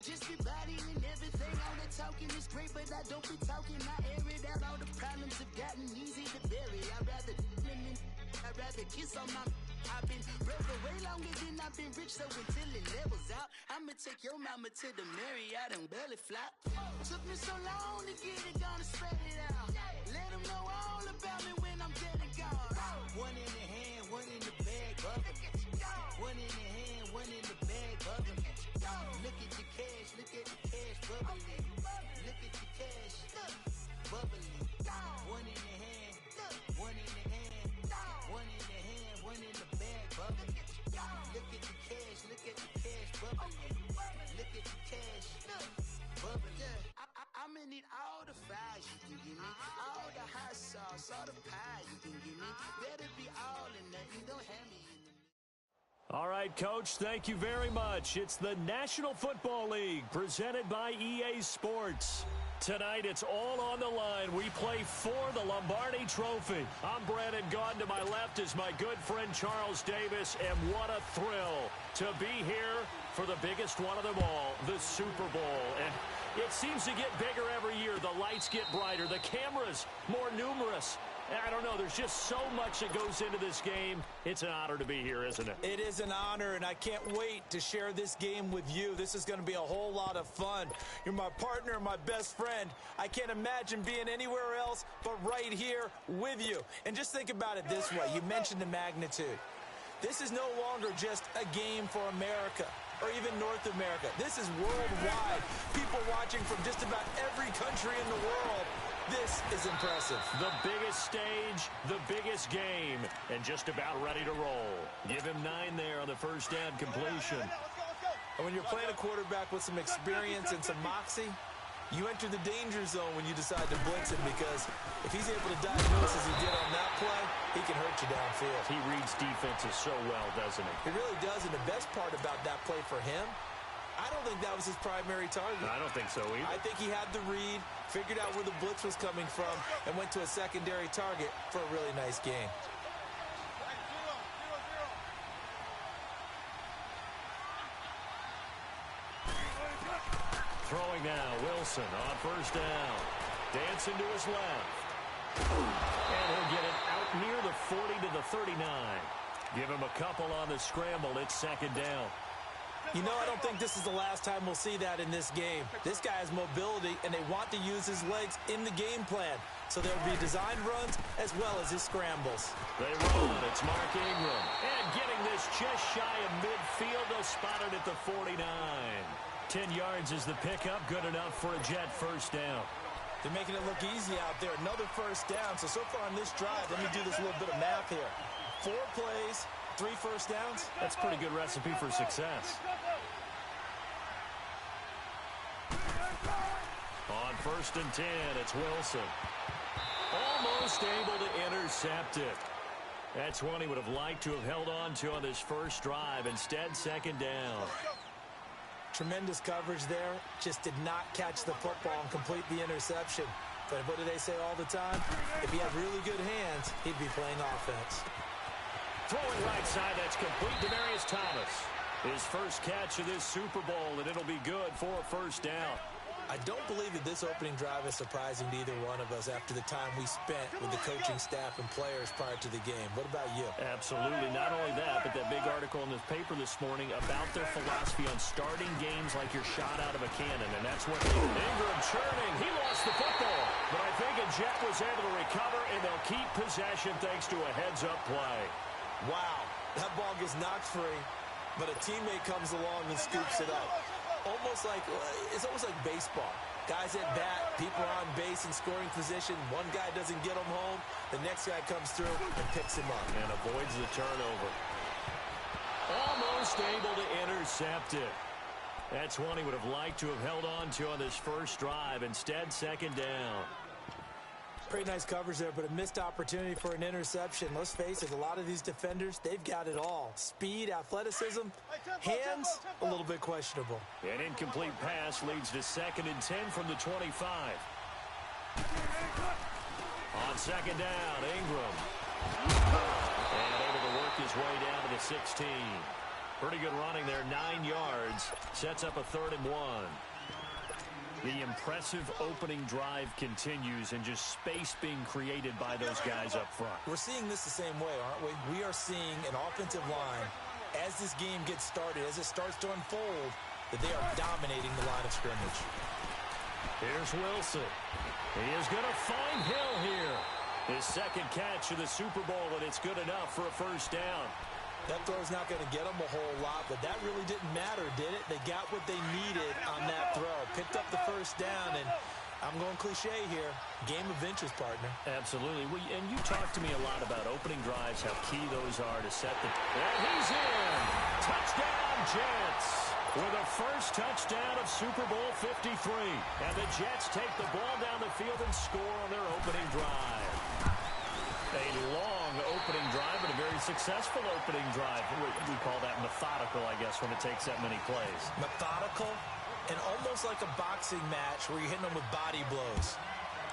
Just be body and everything. All the talking is great, but I don't be talking. I air it out. All the problems have gotten easy to bury. I'd rather kiss on my. I've been broke way longer than I've been rich, so until it levels out, I'ma take your mama to the Marriott and belly flop. Took me so long to get it, gonna spread it out. Let them know all about me when I'm dead and gone. One in the hand, one in the bag, bubbling. One in the hand, one in the bag, bubbling. Look at the cash, bubbling. Look at the cash, bubbling. One in the hand, one in the hand, one in the hand, one in the bag, bubbling. Look at the cash, bubbling. Look at the cash, bubbling. I'm gonna need all the fries you can give me, all the hot sauce, all the pie you can give me. Better be all in nothing, don't have me in the. All right, Coach, thank you very much. It's the National Football League presented by EA Sports. Tonight, it's all on the line. We play for the Lombardi Trophy. I'm Brandon Gaudin. To my left is my good friend Charles Davis, and what a thrill to be here for the biggest one of them all, the Super Bowl. And it seems to get bigger every year. The lights get brighter, the cameras more numerous. I don't know, there's just so much that goes into this game. It's an honor to be here, isn't it? It is an honor, and I can't wait to share this game with you. This is going to be a whole lot of fun. You're my partner, my best friend. I can't imagine being anywhere else but right here with you. And just think about it this way. You mentioned the magnitude. This is no longer just a game for America or even North America. This is worldwide. People watching from just about every country in the world. This is impressive. The biggest stage, the biggest game, and just about ready to roll. Give him 9 there on the first down completion. And when you're playing a quarterback with some experience and some moxie, you enter the danger zone when you decide to blitz him, because if he's able to diagnose as he did on that play, he can hurt you downfield. He reads defenses so well, doesn't he? He really does, and the best part about that play for him, I don't think that was his primary target. I don't think so either. I think he had the read, figured out where the blitz was coming from, and went to a secondary target for a really nice game. Throwing now, Wilson on first down. Dancing to his left. And he'll get it out near the 40 to the 39. Give him a couple on the scramble. It's second down. You know, I don't think this is the last time we'll see that in this game. This guy has mobility, and they want to use his legs in the game plan. So there'll be designed runs as well as his scrambles. They run. It's Mark Ingram. And getting this just shy of midfield. They'll spot it at the 49. 10 yards is the pickup. Good enough for a Jet first down. They're making it look easy out there. Another first down. So far on this drive, let me do this little bit of math here. 4 plays, 3 first downs. That's a pretty good recipe for success. On first and 10, it's Wilson. Almost able to intercept it. That's one he would have liked to have held on to on this first drive. Instead, second down. Tremendous coverage there. Just did not catch the football and complete the interception. But what do they say all the time? If he had really good hands, he'd be playing offense. Throwing right side, that's complete. Demaryius Thomas. His first catch of this Super Bowl, and it'll be good for a first down. I don't believe that this opening drive is surprising to either one of us after the time we spent with the coaching staff and players prior to the game. What about you? Absolutely. Not only that, but that big article in the paper this morning about their philosophy on starting games like you're shot out of a cannon, and that's what Ingram churning. He lost the football, but I think a Jet was able to recover, and they'll keep possession thanks to a heads-up play. Wow, that ball gets knocked free, but a teammate comes along and scoops it up. It's almost like baseball. Guys at bat, people are on base in scoring position. One guy doesn't get him home. The next guy comes through and picks him up. And avoids the turnover. Almost able to intercept it. That's one he would have liked to have held on to on this first drive. Instead, second down. Pretty nice coverage there, but a missed opportunity for an interception. Let's face it, a lot of these defenders, they've got it all. Speed, athleticism, hands, a little bit questionable. An incomplete pass leads to 2nd and 10 from the 25. On second down, Ingram. And able to work his way down to the 16. Pretty good running there, 9 yards. Sets up a 3rd and 1. The impressive opening drive continues, and just space being created by those guys up front. We're seeing this the same way, aren't we? We are seeing an offensive line, as this game gets started, as it starts to unfold, that they are dominating the line of scrimmage. Here's Wilson. He is going to find Hill here. His second catch of the Super Bowl, and it's good enough for a 1st down. That throw's not going to get them a whole lot, but that really didn't matter, did it? They got what they needed on that throw. Picked up the 1st down, and I'm going cliche here. Game of inches, partner. Absolutely. And you talked to me a lot about opening drives, how key those are to set the... And he's in! Touchdown, Jets! With a first touchdown of Super Bowl 53. And the Jets take the ball down the field and score on their opening drive. A long opening drive, but a very successful opening drive. We call that methodical, I guess, when it takes that many plays. Methodical and almost like a boxing match where you're hitting them with body blows.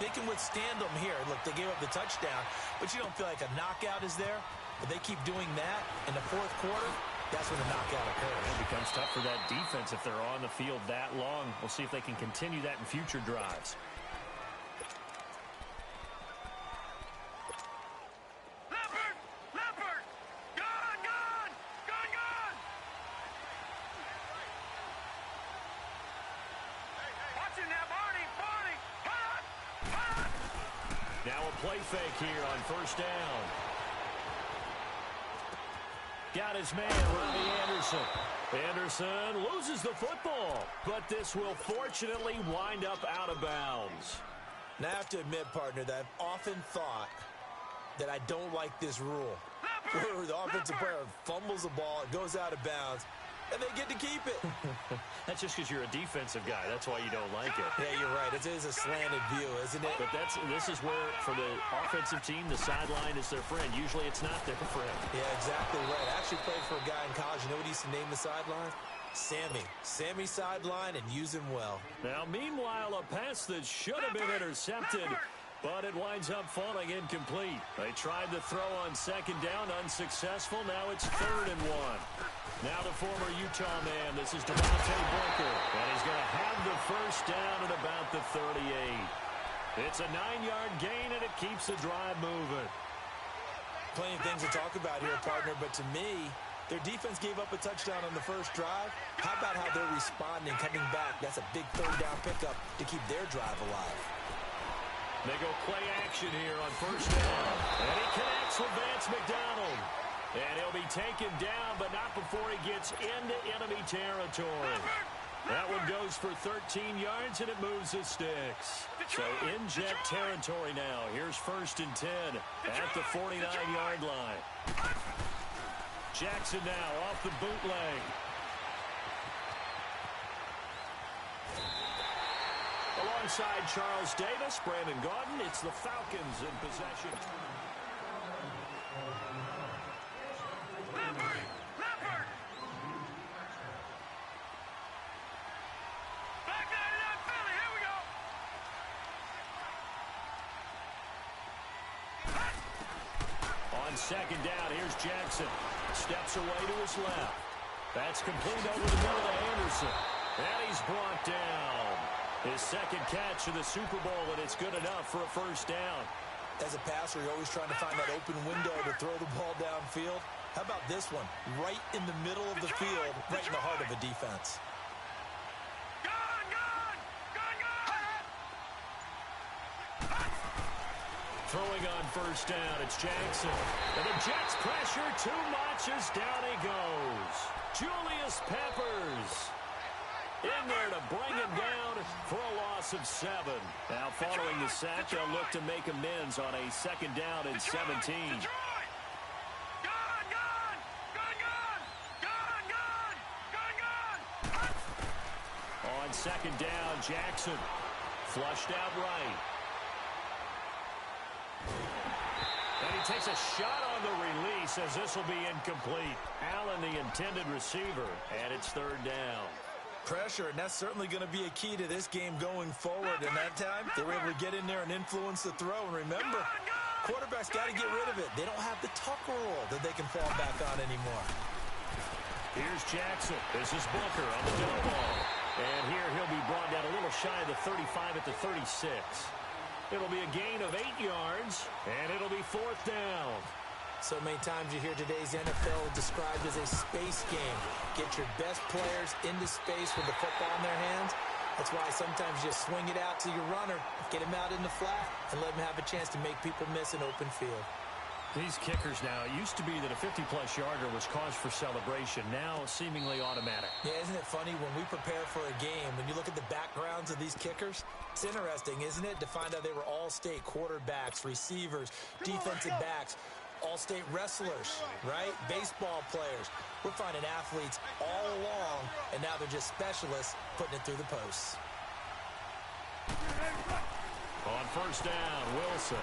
They can withstand them here. Look, they gave up the touchdown, but you don't feel like a knockout is there. But they keep doing that in the 4th quarter. That's when the knockout occurs. It becomes tough for that defense if they're on the field that long. We'll see if they can continue that in future drives. Now a play fake here on 1st down. Got his man, Robbie Anderson. Anderson loses the football, but this will fortunately wind up out of bounds. Now, I have to admit, partner, that I've often thought that I don't like this rule. Where the offensive player fumbles the ball, it goes out of bounds, and they get to keep it. That's just because you're a defensive guy. That's why you don't like it. Yeah, you're right. It is a slanted view, isn't it? But this is where, for the offensive team, the sideline is their friend. Usually it's not their friend. Yeah, exactly right. I actually played for a guy in college. You know what he used to name the sideline? Sammy. Sammy sideline, and use him well. Now, meanwhile, a pass that should have been intercepted, but it winds up falling incomplete. They tried to throw on 2nd down, unsuccessful. Now it's 3rd and 1. Now the former Utah man, this is Devontae Booker, and he's going to have the 1st down at about the 38. It's a 9-yard gain, and it keeps the drive moving. Plenty of things to talk about here, partner, but to me, their defense gave up a touchdown on the 1st drive. How about how they're responding, coming back? That's a big 3rd down pickup to keep their drive alive. They go play action here on 1st down. And he connects with Vance McDonald. And he'll be taken down, but not before he gets into enemy territory. That one goes for 13 yards, and it moves the sticks. So in Jet territory now. Here's 1st and 10 at the 49-yard line. Jackson now off the bootleg. Alongside Charles Davis, Brandon Gaudin, it's the Falcons in possession. On 2nd down, here's Jackson. Steps away to his left. That's complete over the middle to Anderson. And he's brought down. His 2nd catch of the Super Bowl, and it's good enough for a 1st down. As a passer, you're always trying to find that open window to throw the ball downfield. How about this one? Right in the middle of the field, right in the heart of a defense. Throwing on 1st down, it's Jackson. And the Jets pressure too much as down he goes. Julius Peppers in there to bring him down for a loss of 7. Now following the sack, they'll look to make amends on a 2nd down and 17. On 2nd down, Jackson flushed out right. And he takes a shot on the release as this will be incomplete. Allen, the intended receiver, and it's 3rd down. Pressure, and that's certainly going to be a key to this game going forward. And that time, they were able to get in there and influence the throw. And remember, quarterbacks got to get rid of it. They don't have the tuck rule that they can fall back on anymore. Here's Jackson. This is Booker on the down ball. And here he'll be brought down a little shy of the 35 at the 36. It'll be a gain of 8 yards, and it'll be 4th down. So many times you hear today's NFL described as a space game. Get your best players into space with the football in their hands. That's why sometimes you just swing it out to your runner, get him out in the flat, and let him have a chance to make people miss an open field. These kickers now, it used to be that a 50-plus yarder was cause for celebration. Now, seemingly automatic. Yeah, isn't it funny when we prepare for a game, when you look at the backgrounds of these kickers, it's interesting, isn't it, to find out they were all-state quarterbacks, receivers, defensive backs, all-state wrestlers, right? Baseball players. We're finding athletes all along, and now they're just specialists putting it through the posts. On 1st down, Wilson.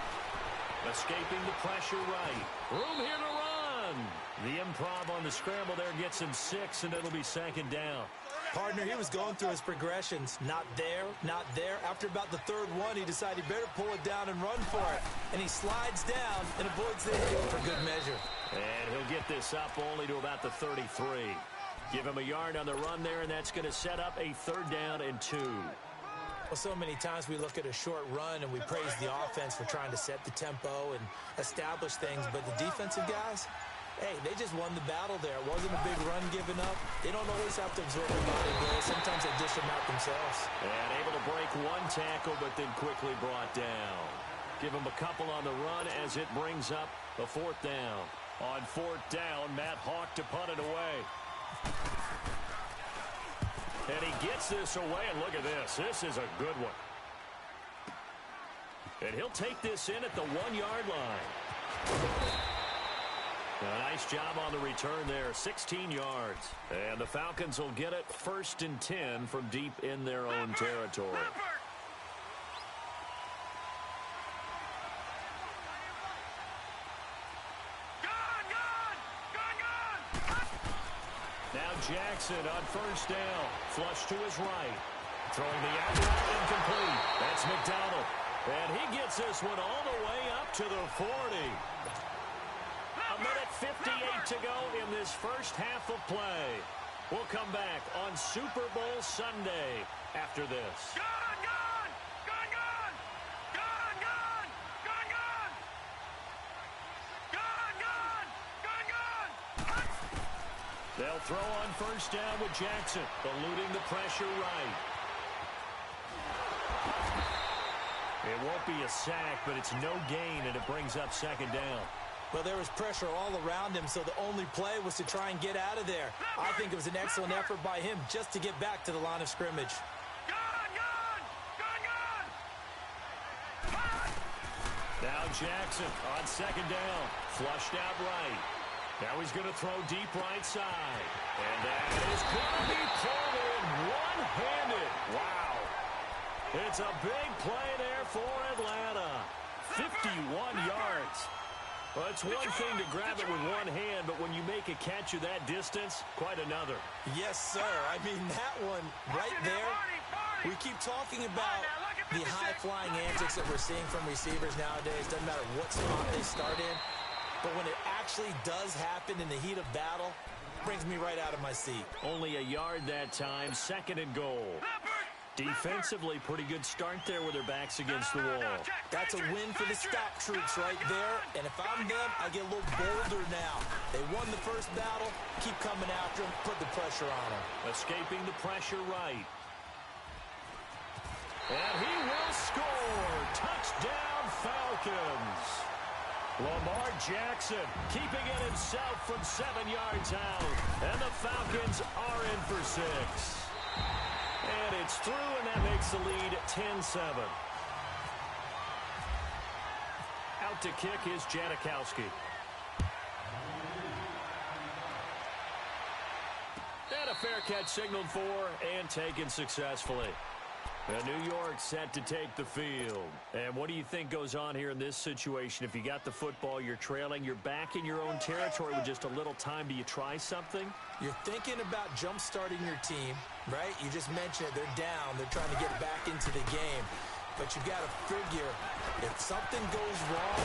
Escaping the pressure right. Room here to run. The improv on the scramble there gets him 6, and it'll be 2nd down. Partner, he was going through his progressions. Not there, not there. After about the 3rd one, he decided he better pull it down and run for it. And he slides down and avoids the hit for good measure. And he'll get this up only to about the 33. Give him a yard on the run there, and that's going to set up a 3rd down and 2. Well, so many times we look at a short run and we praise the offense for trying to set the tempo and establish things, but the defensive guys, hey, they just won the battle there. It wasn't a big run given up. They don't always have to absorb the body blows. Sometimes they dish them out themselves. And able to break 1 tackle, but then quickly brought down. Give him a couple on the run as it brings up the 4th down. On 4th down, Matt Hawk to punt it away. And he gets this away, and look at this. This is a good one. And he'll take this in at the 1-yard line. A nice job on the return there, 16 yards. And the Falcons will get it 1st and 10 from deep in their own territory. Now Jackson on 1st down. Flush to his right. Throwing the out route incomplete. That's McDonald. And he gets this one all the way up to the 40. A minute 58 to go in this first half of play. We'll come back on Super Bowl Sunday after this. They'll throw on 1st down with Jackson, eluding the pressure right. It won't be a sack, but it's no gain, and it brings up 2nd down. Well, there was pressure all around him, so the only play was to try and get out of there. I think it was an excellent effort by him just to get back to the line of scrimmage. Now Jackson on 2nd down, flushed out right. Now he's going to throw deep right side. And that is going to be pulled in one-handed. Wow. It's a big play there for Atlanta. 51 yards. Well, it's one thing to grab it with one hand, but when you make a catch of that distance, quite another. Yes, sir. I mean, that one right there, we keep talking about the high-flying antics that we're seeing from receivers nowadays. Doesn't matter what spot they start in. But when it actually does happen in the heat of battle, it brings me right out of my seat. Only a yard that time, 2nd and goal. Defensively, pretty good start there with their backs against the wall. That's a win for the stop troops right there. And if I'm them, I get a little bolder now. They won the first battle. Keep coming after them. Put the pressure on them. Escaping the pressure right. And he will score. Touchdown, Falcons. Lamar Jackson keeping it himself from 7 yards out. And the Falcons are in for 6. And it's through, and that makes the lead 10-7. Out to kick is Janikowski. And a fair catch signaled for and taken successfully. And New York set to take the field. And what do you think goes on here in this situation? If you got the football, you're trailing, you're back in your own territory with just a little time. Do you try something? You're thinking about jump-starting your team, right? You just mentioned it. They're down. They're trying to get back into the game. but you got to figure if something goes wrong,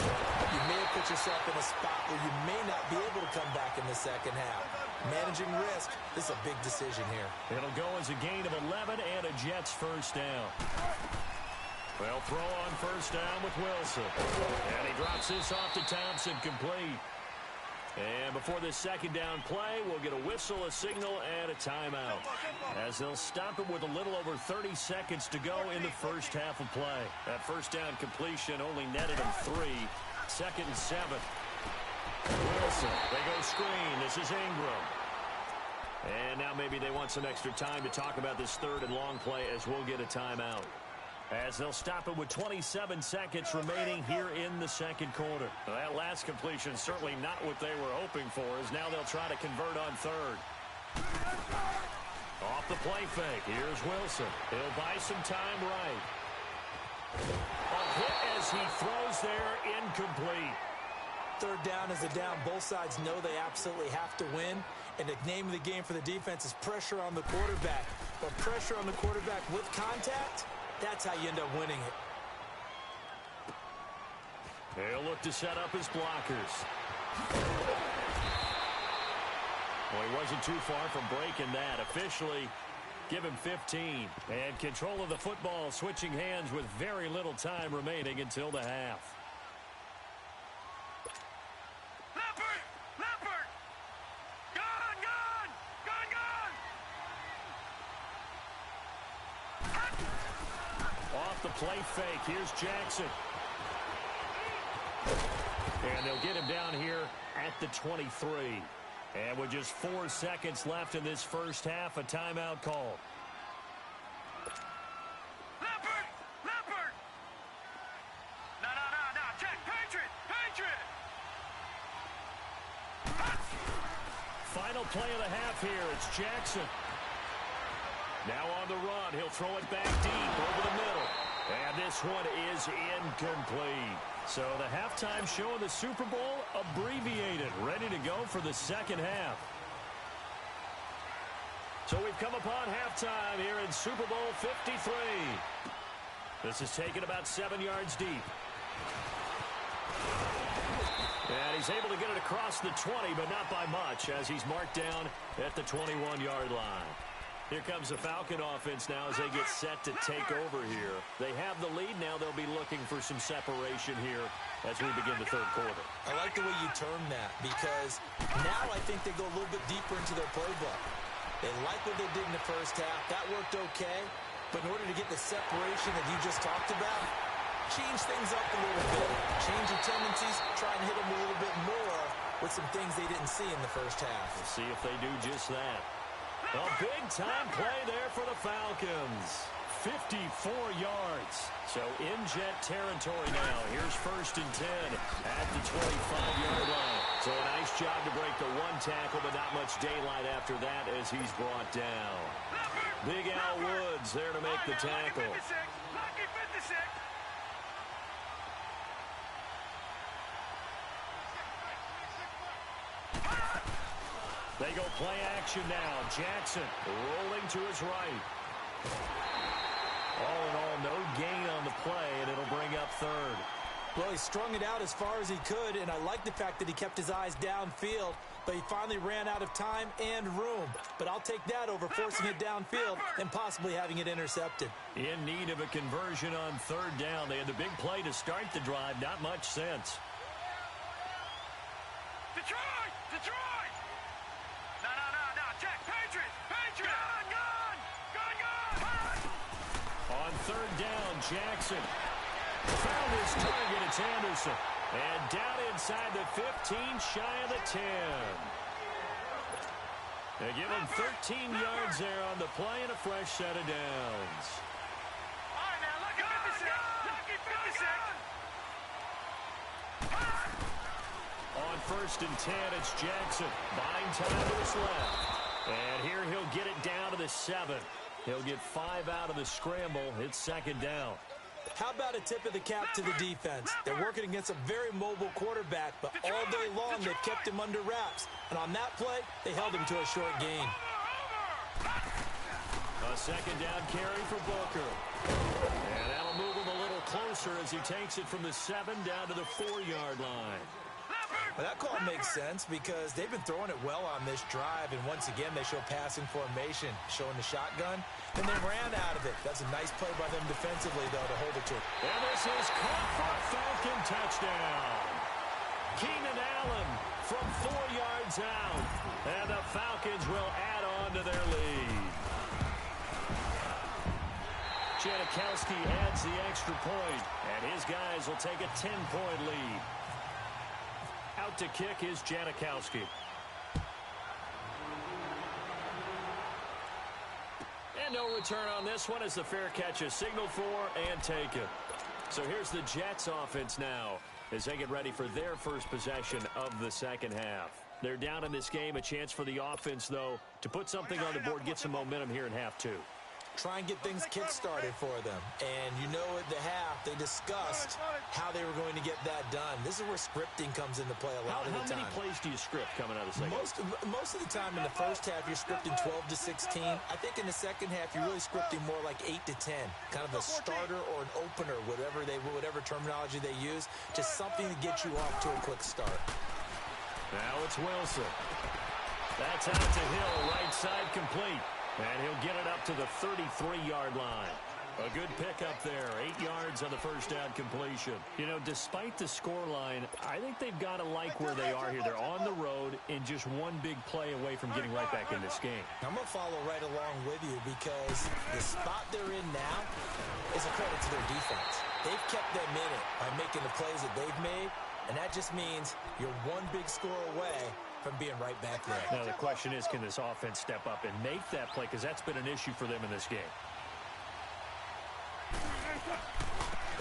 you may have put yourself in a spot where you may not be able to come back in the second half. Managing risk, this is a big decision here. It'll go as a gain of 11 and a Jets first down. They'll throw on first down with Wilson. And he drops this off to Thompson, complete. And before this second down play, we'll get a whistle, a signal, and a timeout, as they'll stop it with a little over 30 seconds to go in the first half of play. That first down completion only netted him 3. 2nd and 7. Wilson, they go screen. This is Ingram. And now maybe they want some extra time to talk about this 3rd and long play, as we'll get a timeout, as they'll stop it with 27 seconds remaining here in the second quarter. Well, that last completion certainly not what they were hoping for, as now they'll try to convert on 3rd. Off the play fake, here's Wilson. He'll buy some time right. A hit as he throws there, incomplete. 3rd down is a down. Both sides know they absolutely have to win, and the name of the game for the defense is pressure on the quarterback. But pressure on the quarterback with contact, that's how you end up winning it. They'll look to set up his blockers. Well, he wasn't too far from breaking that. Officially, give him 15. And control of the football, switching hands with very little time remaining until the half. Play fake. Here's Jackson. And they'll get him down here at the 23. And with just 4 seconds left in this first half, a timeout call. Leopard! No, Jack, Patriot! Final play of the half here. It's Jackson. Now on the run. He'll throw it back deep over the middle. And this one is incomplete. So the halftime show of the Super Bowl abbreviated, ready to go for the second half. So we've come upon halftime here in Super Bowl 53. This is taken about 7 yards deep. And he's able to get it across the 20, but not by much, as he's marked down at the 21-yard line. Here comes the Falcon offense now as they get set to take over here. They have the lead. Now they'll be looking for some separation here as we begin the third quarter. I like the way you term that, because now I think they go a little bit deeper into their playbook. They like what they did in the first half. That worked okay. But in order to get the separation that you just talked about, change things up a little bit. Change your tendencies. Try and hit them a little bit more with some things they didn't see in the first half. We'll see if they do just that. A big-time play there for the Falcons. 54 yards. So in Jet territory now. Here's 1st and 10 at the 25-yard line. So a nice job to break the one tackle, but not much daylight after that as he's brought down. Big Al Woods there to make the tackle. Lucky 56. They go play action now. Jackson rolling to his right. All in all, no gain on the play, and it'll bring up 3rd. Well, he strung it out as far as he could, and I like the fact that he kept his eyes downfield, but he finally ran out of time and room. But I'll take that over forcing it downfield and possibly having it intercepted. In need of a conversion on 3rd down. They had the big play to start the drive. Not much sense. Detroit! Jack, Patriot! Gun! On 3rd down, Jackson found his target. It's Anderson. And down inside the 15, shy of the 10. They give him 13 yards there on the play and a fresh set of downs. All right, now, lucky 56. On 1st and 10, it's Jackson. Buying time to his left. And here he'll get it down to the 7. He'll get 5 out of the scramble. It's 2nd down. How about a tip of the cap to the defense? They're working against a very mobile quarterback, but all day long they've kept him under wraps. And on that play, they held him to a short gain. A 2nd down carry for Booker. And that'll move him a Mercer as he takes it from the 7 down to the 4-yard line. Well, that call makes sense because they've been throwing it well on this drive, and once again, they show passing formation, showing the shotgun, and they ran out of it. That's a nice play by them defensively, though, to hold it to it. And this is caught for a Falcon touchdown. Keenan Allen from 4 yards out, and the Falcons will add on to their lead. Janikowski adds the extra point, and his guys will take a 10-point lead. Out to kick is Janikowski. And no return on this one as the fair catch is signaled for and taken. So here's the Jets offense now as they get ready for their first possession of the second half. They're down in this game. A chance for the offense, though, to put something on the board, get some momentum here in half two. Try and get things kick-started for them. And you know at the half, they discussed how they were going to get that done. This is where scripting comes into play a lot of the time. How many plays do you script coming out of the second? Most of the time in the first half, you're scripting 12 to 16. I think in the second half, you're really scripting more like 8 to 10. Kind of a starter or an opener, whatever terminology they use. Just something to get you off to a quick start. Now it's Wilson. That's out to Hill, right side complete. And he'll get it up to the 33-yard line. A good pickup there, 8 yards on the first down completion. You know, despite the scoreline, I think they've got to like where they are here. They're on the road and just one big play away from getting right back in this game. I'm going to follow right along with you because the spot they're in now is a credit to their defense. They've kept them in it by making the plays that they've made, and that just means you're one big score away from being right back there. Now the question is, can this offense step up and make that play? Because that's been an issue for them in this game.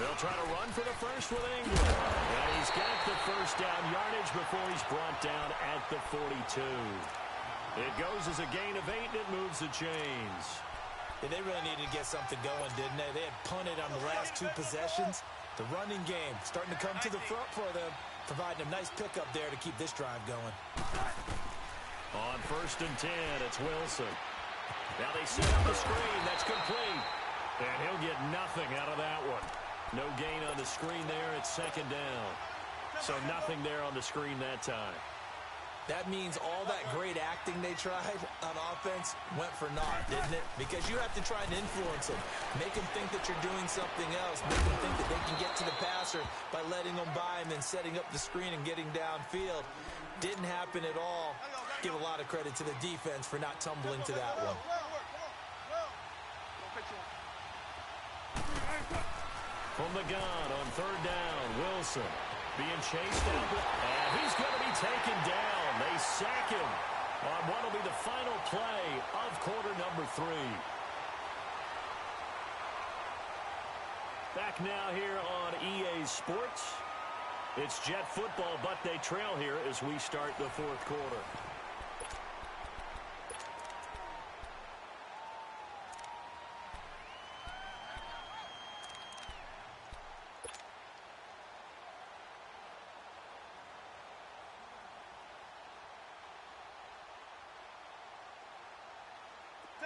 They'll try to run for the first with Ingram. And he's got the first down yardage before he's brought down at the 42. It goes as a gain of 8, and it moves the chains. Yeah, they really needed to get something going, didn't they? They had punted on the last 2 possessions. The running game starting to come to the front for them, providing a nice pickup there to keep this drive going. On 1st and 10, it's Wilson. Now they set up the screen. That's complete. And he'll get nothing out of that one. No gain on the screen there. It's 2nd down. So nothing there on the screen that time. That means all that great acting they tried on offense went for naught, didn't it? Because you have to try and influence them. Make them think that you're doing something else. Make them think that they can get to the passer by letting them by and then setting up the screen and getting downfield. Didn't happen at all. Give a lot of credit to the defense for not tumbling to that one. From the gun on 3rd down, Wilson being chased down, and he's going to be taken down. They sack him on what will be the final play of quarter number 3. Back now here on EA Sports. It's Jet football, but they trail here as we start the 4th quarter.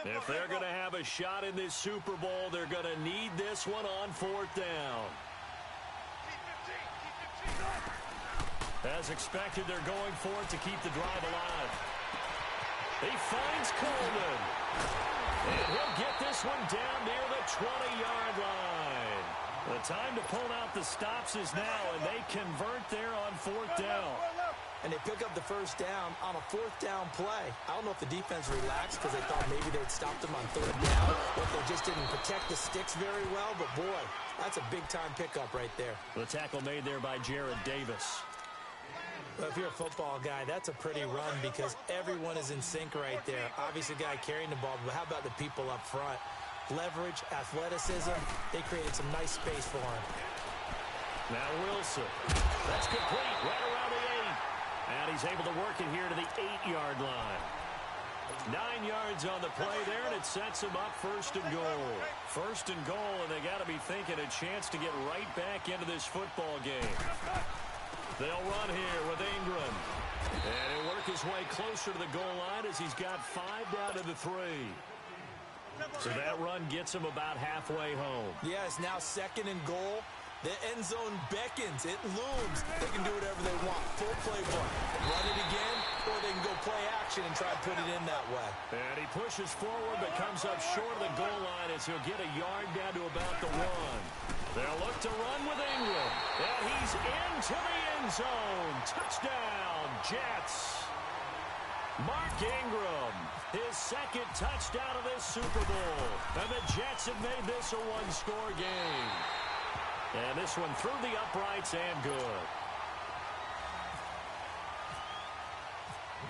If they're going to have a shot in this Super Bowl, they're going to need this one on 4th down. As expected, they're going for it to keep the drive alive. He finds Coleman. And he'll get this one down near the 20-yard line. The time to pull out the stops is now, and they convert there on 4th down. And they pick up the first down on a 4th down play. I don't know if the defense relaxed because they thought maybe they'd stopped them on 3rd down, or if they just didn't protect the sticks very well. But, boy, that's a big-time pickup right there. The tackle made there by Jared Davis. Well, if you're a football guy, that's a pretty run because everyone is in sync right there. Obviously, the guy carrying the ball, but how about the people up front? Leverage, athleticism, they created some nice space for him. Now Wilson. That's complete right around the 8. And he's able to work it here to the 8-yard line. 9 yards on the play there, and it sets him up 1st and goal. 1st and goal, and they got to be thinking a chance to get right back into this football game. They'll run here with Ingram. And he'll work his way closer to the goal line as he's got 5 down to the 3. So that run gets him about halfway home. Yeah, it's now 2nd and goal. The end zone beckons. It looms. They can do whatever they want. Full playbook. Run it again, or they can go play action and try to put it in that way. And he pushes forward but comes up short of the goal line as he'll get a yard down to about the 1. They'll look to run with Ingram. And he's into the end zone. Touchdown, Jets. Mark Ingram, his second touchdown of this Super Bowl. And the Jets have made this a one-score game. And this one through the uprights and good.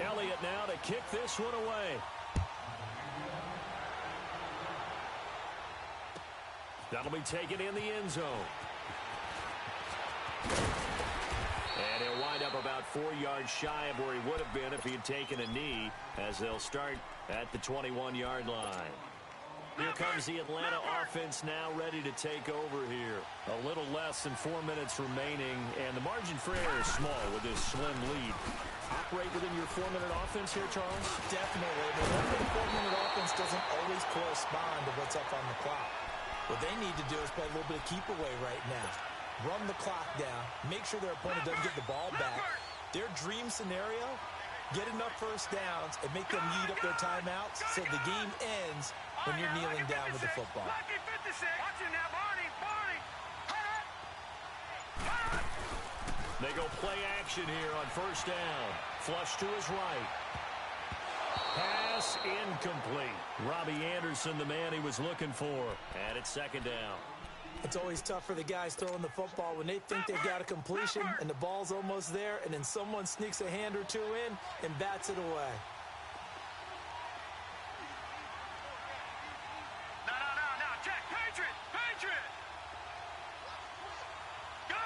Elliott now to kick this one away. That'll be taken in the end zone. And he'll wind up about 4 yards shy of where he would have been if he had taken a knee, as they'll start at the 21-yard line. Here comes the Atlanta offense now ready to take over here. A little less than 4 minutes remaining, and the margin for error is small with this slim lead. Operate within your 4-minute offense here, Charles? Definitely. The 4-minute offense doesn't always correspond to what's up on the clock. What they need to do is play a little bit of keep away right now. Run the clock down. Make sure their opponent doesn't get the ball back. Their dream scenario, get enough first downs and make them eat up their timeouts so the game ends when you're kneeling down with the football. They go play action here on first down. Flush to his right. Pass incomplete. Robbie Anderson, the man he was looking for. And it's second down. It's always tough for the guys throwing the football when they think they've got a completion and the ball's almost there, and then someone sneaks a hand or two in and bats it away. No, Jack, Patriot! Gun!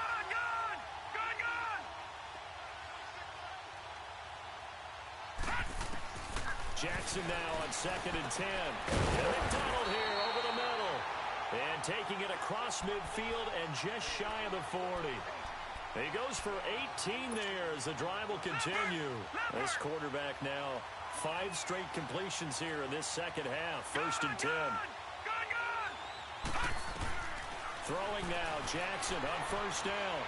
Jackson now on 2nd and 10. And McDonald here over the middle. And taking it across midfield and just shy of the 40. He goes for 18 there as the drive will continue. This quarterback now 5 straight completions here in this second half. 1st and 10. Throwing now, Jackson on first down.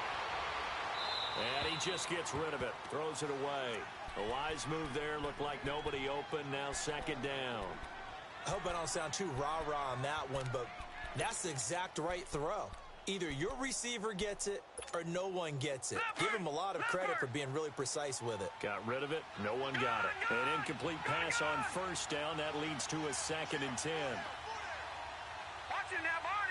And he just gets rid of it. Throws it away. A wise move there. Looked like nobody open. Now 2nd down. I hope I don't sound too rah-rah on that one, but that's the exact right throw. Either your receiver gets it or no one gets it. Give him a lot of credit for being really precise with it. Got rid of it. No one got it. An incomplete pass on first down. That leads to a 2nd and 10. Watch it now, Barney!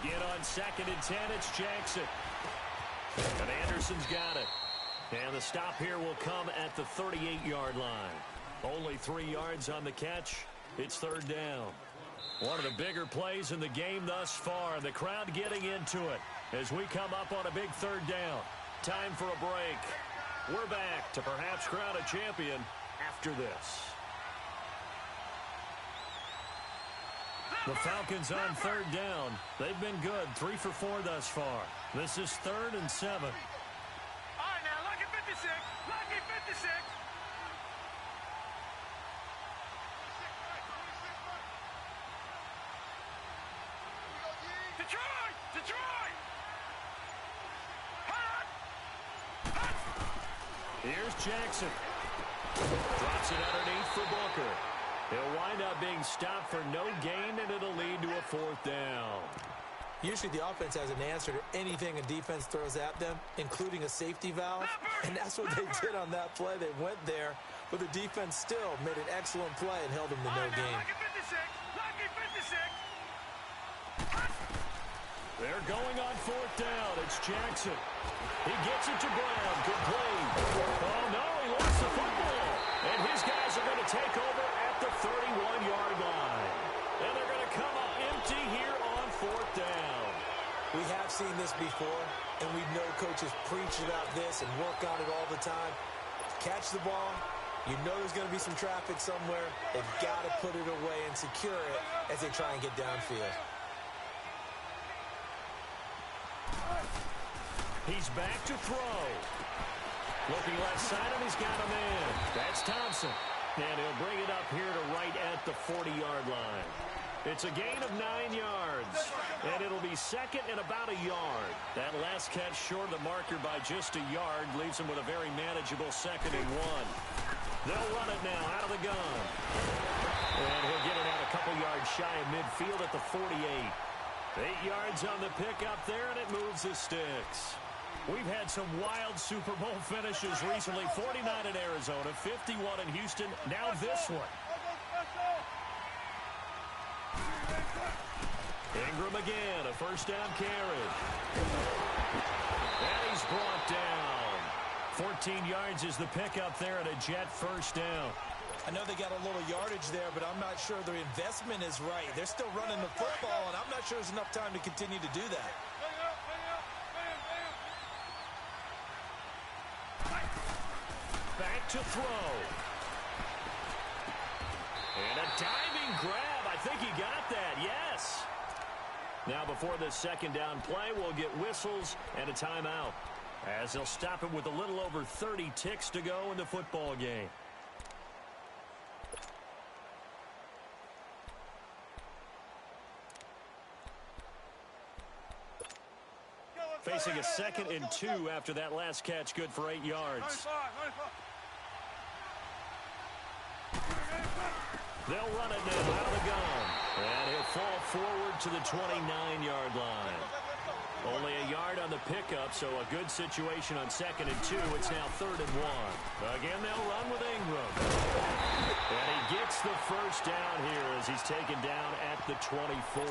Again on 2nd and 10, it's Jackson. And Anderson's got it. And the stop here will come at the 38-yard line. Only 3 yards on the catch. It's 3rd down. One of the bigger plays in the game thus far. The crowd getting into it as we come up on a big 3rd down. Time for a break. We're back to perhaps crown a champion after this. The Falcons on 3rd down. They've been good. 3 for 4 thus far. This is 3rd and 7. All right, now, lucky 56. Lucky 56. Detroit! Here's Jackson. Drops it underneath for Booker. He'll wind up being stopped for no gain, and it'll lead to a 4th down. Usually the offense has an answer to anything a defense throws at them, including a safety valve. And that's what they did on that play. They went there, but the defense still made an excellent play and held them to no gain. Lucky 56. Lucky 56. They're going on 4th down. It's Jackson. He gets it to Brown. Complete. Oh, no, he lost the football. And his guys are going to take over at the 31-yard line. And they're going to come up empty here on 4th down. We have seen this before, and we know coaches preach about this and work on it all the time. Catch the ball. You know there's going to be some traffic somewhere. They've got to put it away and secure it as they try and get downfield. He's back to throw. Looking left side, and he's got a man. That's Thompson. And he'll bring it up here to right at the 40-yard line. It's a gain of 9 yards, and it'll be second and about a yard. That last catch short of the marker by just a yard leaves him with a very manageable 2nd and 1. They'll run it now out of the gun. And he'll get it out a couple yards shy of midfield at the 48. 8 yards on the pickup there, and it moves the sticks. We've had some wild Super Bowl finishes recently. 49 in Arizona, 51 in Houston, now this one. Ingram again, a first down carry. And he's brought down. 14 yards is the pickup there and a Jet first down. I know they got a little yardage there, but I'm not sure their investment is right. They're still running the football, and I'm not sure there's enough time to continue to do that. Back to throw. And a diving grab. I think he got that, yes. Now before this second down play, we'll get whistles and a timeout, as they'll stop it with a little over 30 ticks to go in the football game. Facing a 2nd and 2 after that last catch, good for 8 yards. They'll run it now out of the gun. And he'll fall forward to the 29-yard line. Only a yard on the pickup, so a good situation on 2nd and 2. It's now 3rd and 1. Again, they'll run with Ingram. And he gets the first down here as he's taken down at the 24.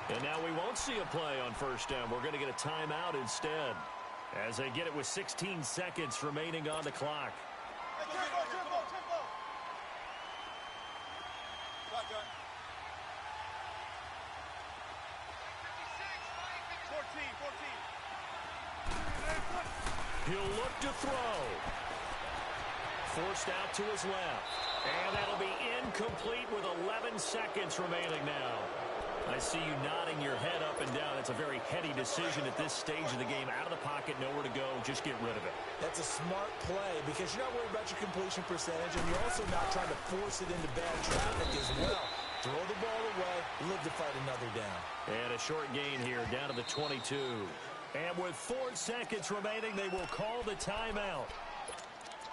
And now we won't see a play on first down. We're going to get a timeout instead, as they get it with 16 seconds remaining on the clock. He'll look to throw. Forced out to his left. And that'll be incomplete with 11 seconds remaining now. I see you nodding your head up and down. It's a very heady decision at this stage of the game. Out of the pocket, nowhere to go. Just get rid of it. That's a smart play because you're not worried about your completion percentage, and you're also not trying to force it into bad traffic as well. Throw the ball away, live to fight another down. And a short gain here, down to the 22. And with 4 seconds remaining, they will call the timeout.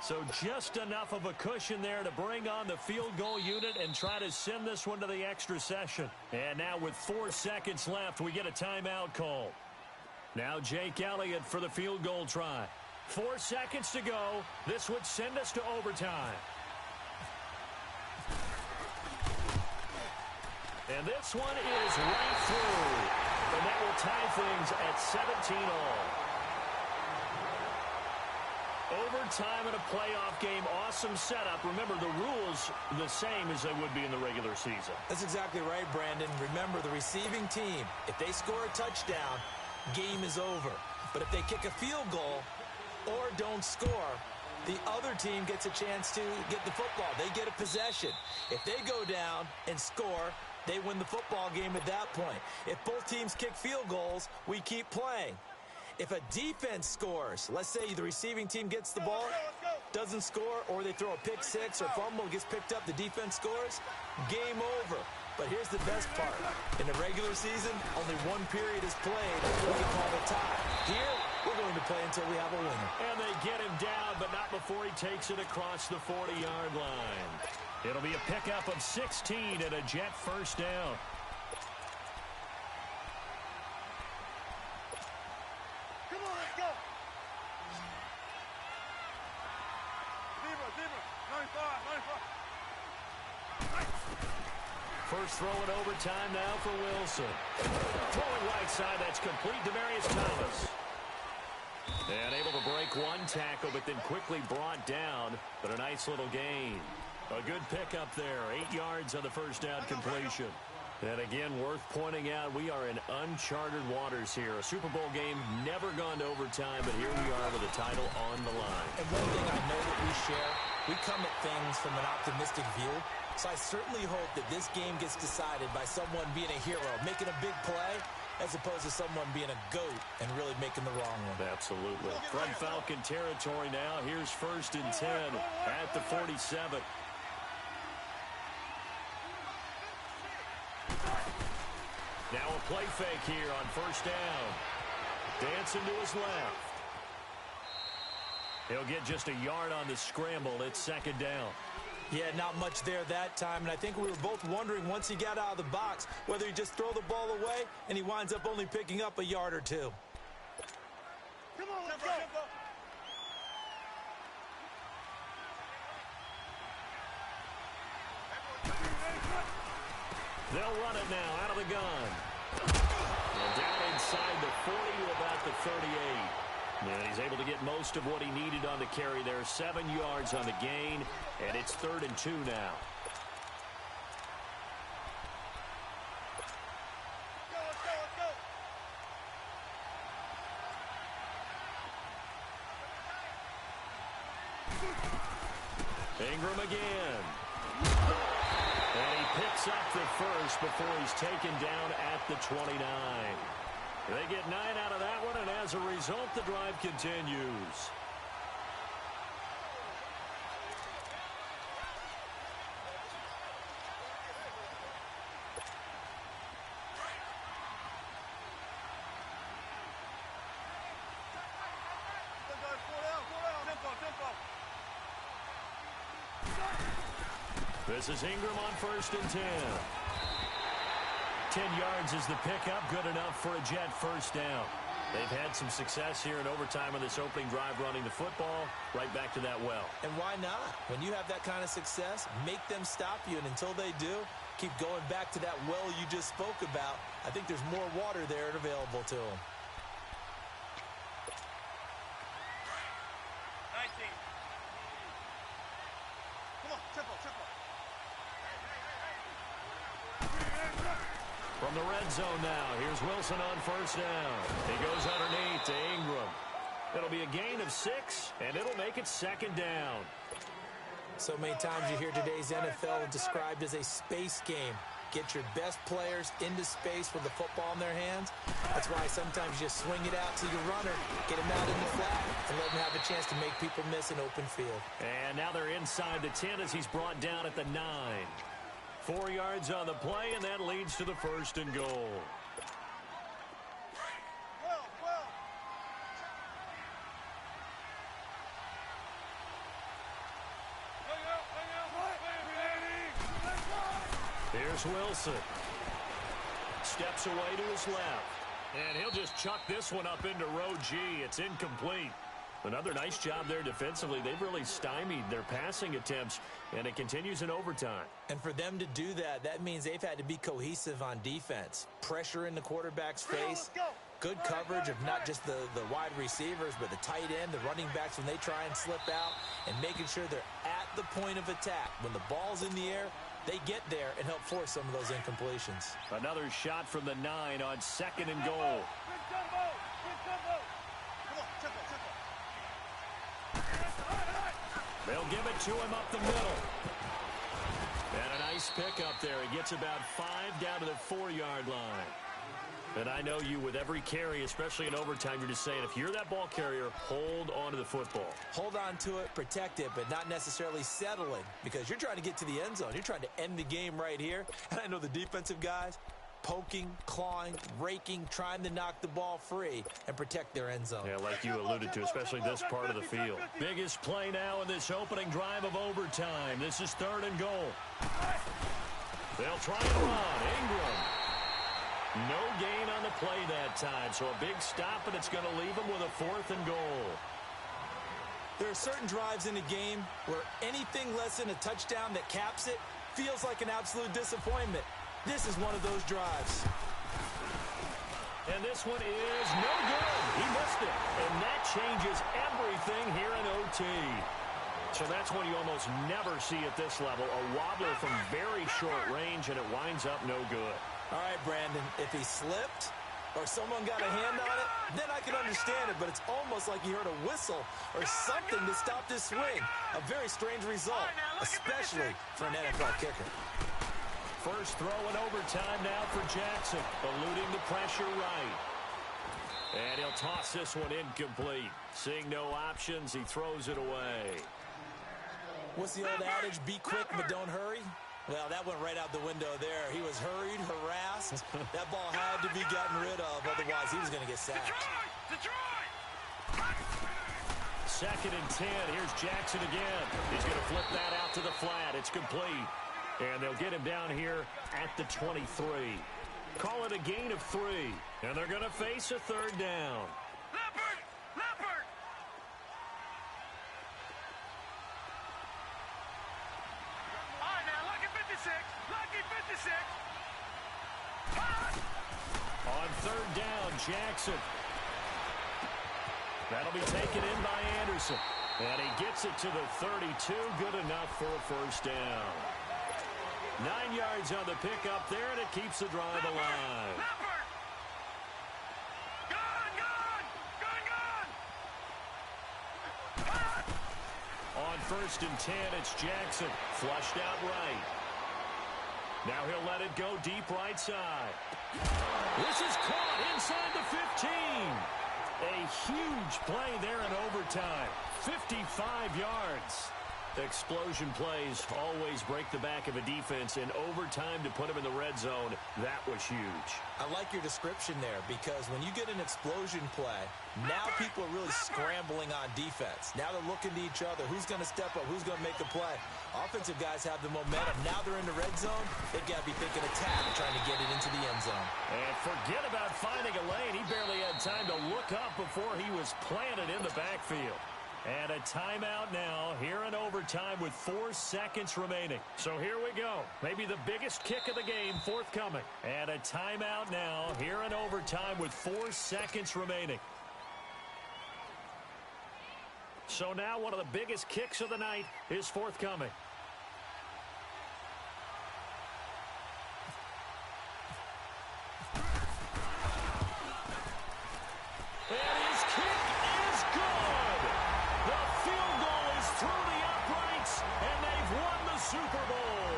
So just enough of a cushion there to bring on the field goal unit and try to send this one to the extra session. And now with 4 seconds left, we get a timeout call. Now Jake Elliott for the field goal try. 4 seconds to go. This would send us to overtime. And this one is right through. And that will tie things at 17 all. Overtime in a playoff game, awesome setup. Remember, the rules the same as they would be in the regular season. That's exactly right, Brandon. Remember, the receiving team, if they score a touchdown, game is over. But if they kick a field goal or don't score, the other team gets a chance to get the football. They get a possession. If they go down and score, they win the football game at that point. If both teams kick field goals, we keep playing. If a defense scores, let's say the receiving team gets the ball, doesn't score, or they throw a pick six or fumble, gets picked up, the defense scores, game over. But here's the best part. In the regular season, only one period is played. We can call the tie. Here, we're going to play until we have a winner. And they get him down, but not before he takes it across the 40-yard line. It'll be a pickup of 16 and a Jet first down. Come on, let's go. Zebra, 95. First throw in overtime now for Wilson. Throwing right side, that's complete. Demaryius Thomas. And able to break one tackle, but then quickly brought down. But a nice little gain. A good pickup there. 8 yards on the first down completion. And again, worth pointing out, we are in uncharted waters here. A Super Bowl game never gone to overtime, but here we are with a title on the line. And one thing I know that we share, we come at things from an optimistic view. So I certainly hope that this game gets decided by someone being a hero, making a big play, as opposed to someone being a goat and really making the wrong one. Absolutely. From Falcon territory now, here's 1st and 10 at the 47. Now a play fake here on first down. Dancing to his left. He'll get just a yard on the scramble. It's second down. Yeah, not much there that time, and I think we were both wondering once he got out of the box whether he just throw the ball away and he winds up only picking up a yard or two. Come on, let's go. They'll run it now out of the gun. And down inside the 40 to about the 38. And he's able to get most of what he needed on the carry there. 7 yards on the gain, and it's 3rd and 2 now. Ingram again. And he picks up the first before he's taken down at the 29. They get 9 out of that one, and as a result, the drive continues. This is Ingram on 1st and 10. 10 yards is the pickup, good enough for a Jet first down. They've had some success here in overtime on this opening drive running the football. Right back to that well. And why not? When you have that kind of success, make them stop you, and until they do, keep going back to that well you just spoke about. I think there's more water there available to them. 19. Come on, triple. From the red zone now, here's Wilson on first down. He goes underneath to Ingram. It'll be a gain of 6, and it'll make it 2nd down. So many times you hear today's NFL described as a space game. Get your best players into space with the football in their hands. That's why sometimes you just swing it out to your runner, get him out in the flat, and let him have a chance to make people miss an open field. And now they're inside the 10 as he's brought down at the 9. 4 yards on the play, and that leads to the 1st and goal. Here's Wilson. Steps away to his left. And he'll just chuck this one up into row G. It's incomplete. Another nice job there defensively. They've really stymied their passing attempts, and it continues in overtime. And for them to do that, that means they've had to be cohesive on defense. Pressure in the quarterback's face. Good coverage of not just the wide receivers, but the tight end, the running backs when they try and slip out, and making sure they're at the point of attack. When the ball's in the air, they get there and help force some of those incompletions. Another shot from the 9 on 2nd and goal. They'll give it to him up the middle. And a nice pickup there. He gets about 5 down to the 4-yard line. And I know you, with every carry, especially in overtime, you're just saying, if you're that ball carrier, hold on to the football. Hold on to it, protect it, but not necessarily settling, because you're trying to get to the end zone. You're trying to end the game right here. And I know the defensive guys, poking, clawing, raking, trying to knock the ball free and protect their end zone. Yeah, like you alluded to, especially this part of the field. Biggest play now in this opening drive of overtime. This is 3rd and goal. They'll try and run. Ingram. No gain on the play that time, so a big stop, and it's going to leave them with a 4th and goal. There are certain drives in a game where anything less than a touchdown that caps it feels like an absolute disappointment. This is one of those drives. And this one is no good. He missed it. And that changes everything here in OT. So that's when you almost never see at this level a wobbler from very short range, and it winds up no good. All right, Brandon, if he slipped or someone got a hand on it, then I can understand it, but it's almost like he heard a whistle or something to stop this swing. A very strange result, especially for an NFL kicker. First throw in overtime now for Jackson, eluding the pressure right. And he'll toss this one incomplete. Seeing no options, he throws it away. What's the old adage, be quick but don't hurry? Well, that went right out the window there. He was hurried, harassed. That ball had to be gotten rid of, otherwise he was going to get sacked. Detroit! Second and 10. Here's Jackson again. He's going to flip that out to the flat. It's complete. And they'll get him down here at the 23. Call it a gain of 3. And they're going to face a third down. Leopard! Leopard! All right, now, lucky 56. Lucky 56. On third down, Jackson. That'll be taken in by Anderson. And he gets it to the 32. Good enough for a first down. 9 yards on the pickup there, and it keeps the drive alive. Leopard! Gone! Gone! Gone! Gone! On first and 10, it's Jackson. Flushed out right. Now he'll let it go deep right side. This is caught inside the 15. A huge play there in overtime. 55 yards. Explosion plays always break the back of a defense, and overtime to put him in the red zone, that was huge. I like your description there, because when you get an explosion play, now people are really scrambling on defense. Now they're looking to each other. Who's going to step up? Who's going to make the play? Offensive guys have the momentum. Now they're in the red zone. They've got to be thinking attack, trying to get it into the end zone. And forget about finding a lane. He barely had time to look up before he was planted in the backfield. And a timeout now here in overtime with 4 seconds remaining. So here we go. Maybe the biggest kick of the game forthcoming. And a timeout now here in overtime with 4 seconds remaining. So now one of the biggest kicks of the night is forthcoming. And his kick is good. The field goal is through the uprights, and they've won the Super Bowl.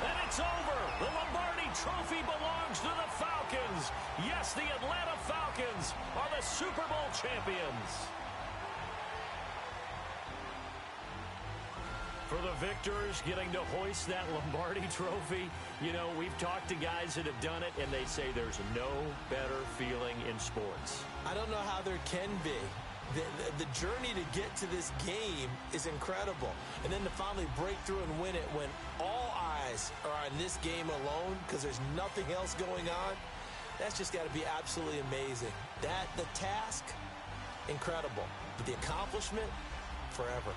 And it's over. The Lombardi Trophy belongs to the Falcons. Yes, the Atlanta Falcons are the Super Bowl champions. For the victors getting to hoist that Lombardi Trophy, you know, we've talked to guys that have done it, and they say there's no better feeling in sports. I don't know how there can be. The journey to get to this game is incredible. And then to finally break through and win it when all eyes are on this game alone because there's nothing else going on, that's just got to be absolutely amazing. The task, incredible. But the accomplishment, forever.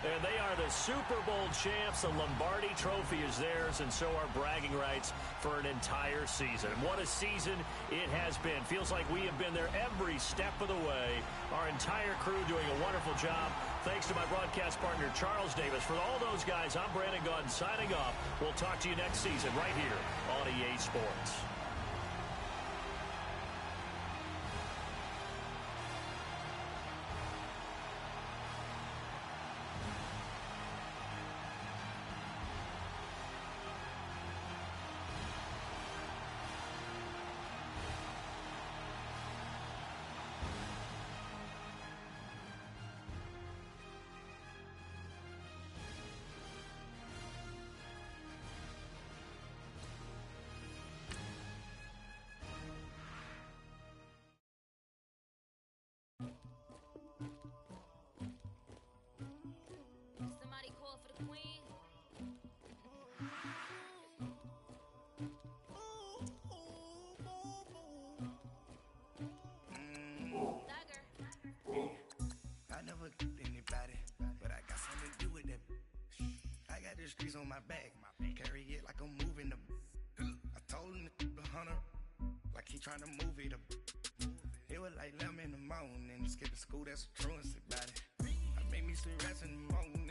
And they are the Super Bowl champs. The Lombardi Trophy is theirs, and so are bragging rights for an entire season. And what a season it has been. Feels like we have been there every step of the way. Our entire crew doing a wonderful job. Thanks to my broadcast partner, Charles Davis. For all those guys, I'm Brandon Gaudin signing off. We'll talk to you next season right here on EA Sports. Somebody call for the queen. I never killed anybody, but I got something to do with that. I got the streets on my back, carry it like I'm moving them. I told him to the hunter, like he trying to move it up. It was like 11 in the morning, skipping school, that's a truancy about it. I made me some rest in the morning.